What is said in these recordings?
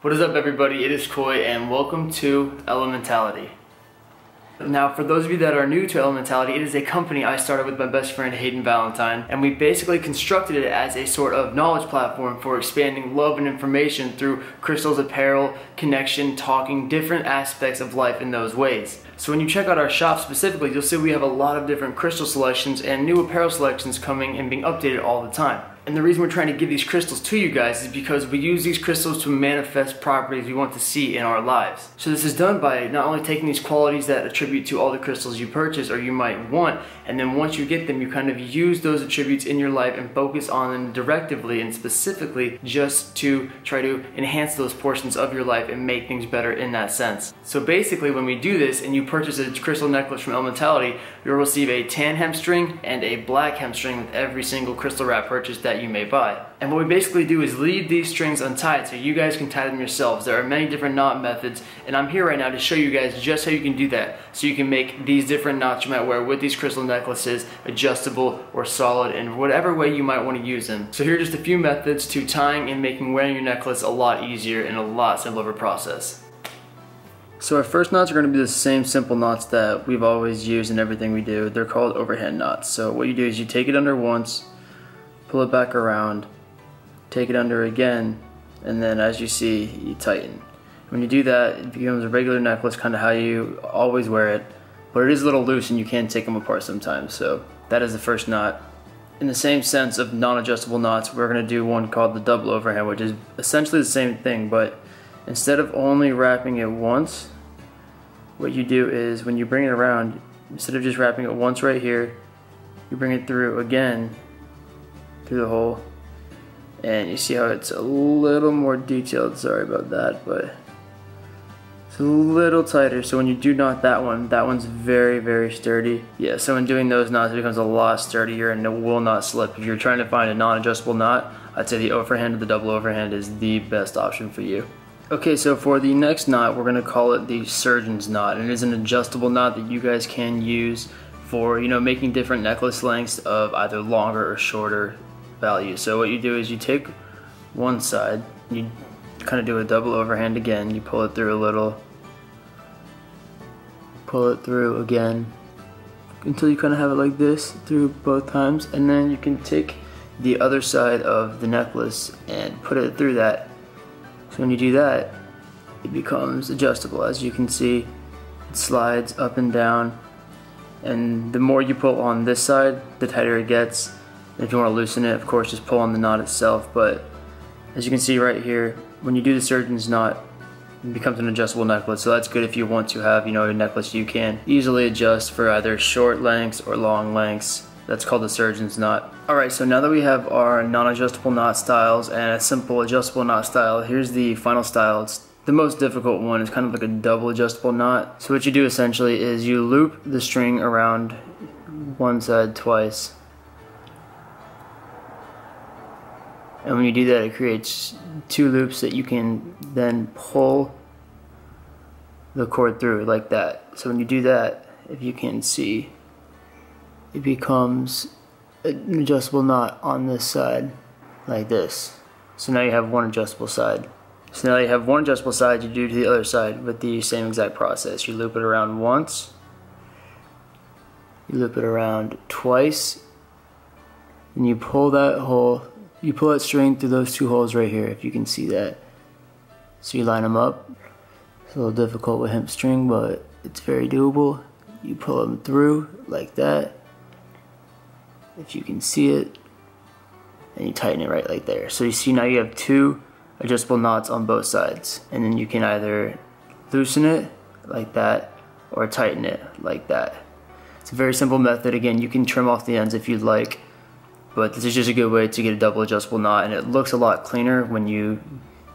What is up, everybody? It is Coy and welcome to Elementality. Now, for those of you that are new to Elementality, it is a company I started with my best friend Hayden Valentine, and we basically constructed it as a sort of knowledge platform for expanding love and information through crystals, apparel, connection, talking, different aspects of life in those ways. So when you check out our shop specifically, you'll see we have a lot of different crystal selections and new apparel selections coming and being updated all the time. And the reason we're trying to give these crystals to you guys is because we use these crystals to manifest properties we want to see in our lives. So this is done by not only taking these qualities that attribute to all the crystals you purchase or you might want, and then once you get them, you kind of use those attributes in your life and focus on them directively and specifically just to try to enhance those portions of your life and make things better in that sense. So basically, when we do this and you purchase a crystal necklace from Elementality, you'll receive a tan hemp string and a black hemp string with every single crystal wrap purchase that you may buy. And what we basically do is leave these strings untied so you guys can tie them yourselves. There are many different knot methods, and I'm here right now to show you guys just how you can do that, so you can make these different knots you might wear with these crystal necklaces adjustable or solid in whatever way you might want to use them. So here are just a few methods to tying and making wearing your necklace a lot easier and a lot simpler of a process. So our first knots are going to be the same simple knots that we've always used in everything we do. They're called overhand knots. So what you do is you take it under once, pull it back around, take it under again, and then as you see, you tighten. When you do that, it becomes a regular necklace, kind of how you always wear it, but it is a little loose and you can take them apart sometimes. So that is the first knot. In the same sense of non-adjustable knots, we're going to do one called the double overhand, which is essentially the same thing, but instead of only wrapping it once, what you do is when you bring it around, instead of just wrapping it once right here, you bring it through again through the hole, and you see how it's a little more detailed. Sorry about that, but it's a little tighter. So when you do knot that one's very, very sturdy. Yeah, so in doing those knots, it becomes a lot sturdier and it will not slip. If you're trying to find a non-adjustable knot, I'd say the overhand or the double overhand is the best option for you. Okay, so for the next knot, we're gonna call it the surgeon's knot, and it is an adjustable knot that you guys can use for, making different necklace lengths of either longer or shorter value. So what you do is you take one side, you kind of do a double overhand again, you pull it through a little, pull it through again until you kind of have it like this through both times, and then you can take the other side of the necklace and put it through that. So when you do that, it becomes adjustable. As you can see, it slides up and down, and the more you pull on this side, the tighter it gets. If you want to loosen it, of course, just pull on the knot itself. But as you can see right here, when you do the surgeon's knot, it becomes an adjustable necklace. So that's good if you want to have, a necklace you can easily adjust for either short lengths or long lengths. That's called the surgeon's knot. Alright, so now that we have our non-adjustable knot styles and a simple adjustable knot style, here's the final style. It's the most difficult one. It's kind of like a double adjustable knot. So what you do essentially is you loop the string around one side twice. And when you do that, it creates two loops that you can then pull the cord through like that. So when you do that, if you can see, it becomes an adjustable knot on this side like this. So now you have one adjustable side. So now you have one adjustable side, you do to the other side with the same exact process. You loop it around once, you loop it around twice, and you pull that hole. You pull that string through those two holes right here, if you can see that. So you line them up. It's a little difficult with hemp string, but it's very doable. You pull them through like that, if you can see it, and you tighten it right like there. So you see now you have two adjustable knots on both sides, and then you can either loosen it like that or tighten it like that. It's a very simple method. Again, you can trim off the ends if you'd like, but this is just a good way to get a double adjustable knot, and it looks a lot cleaner when you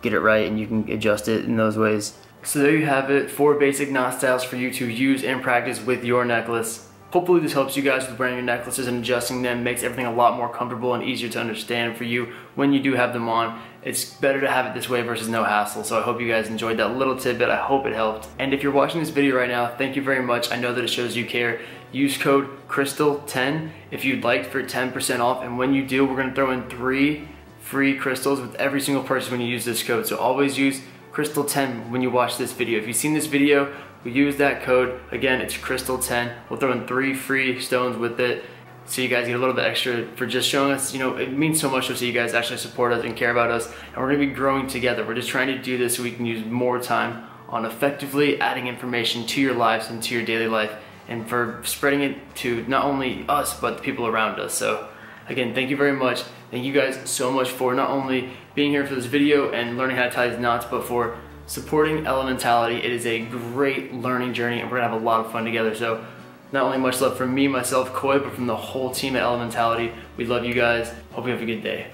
get it right and you can adjust it in those ways. So there you have it, 4 basic knot styles for you to use and practice with your necklace. Hopefully this helps you guys with wearing your necklaces and adjusting them, makes everything a lot more comfortable and easier to understand for you when you do have them on. It's better to have it this way versus no hassle. So I hope you guys enjoyed that little tidbit. I hope it helped. And if you're watching this video right now, thank you very much. I know that it shows you care. Use code CRYSTAL10 if you'd like for 10% off. And when you do, we're gonna throw in 3 free crystals with every single person when you use this code. So always use Crystal 10 when you watch this video. If you've seen this video, we use that code. Again, it's Crystal 10. We'll throw in 3 free stones with it, so you guys get a little bit extra for just showing us, you know, it means so much to us that you guys actually support us and care about us, and we're gonna be growing together. We're just trying to do this so we can use more time on effectively adding information to your lives and to your daily life, and for spreading it to not only us, but the people around us. So again, thank you very much. Thank you guys so much for not only being here for this video and learning how to tie these knots, but for supporting Elementality. It is a great learning journey, and we're gonna have a lot of fun together. So not only much love from me, myself, Koi, but from the whole team at Elementality. We love you guys. Hope you have a good day.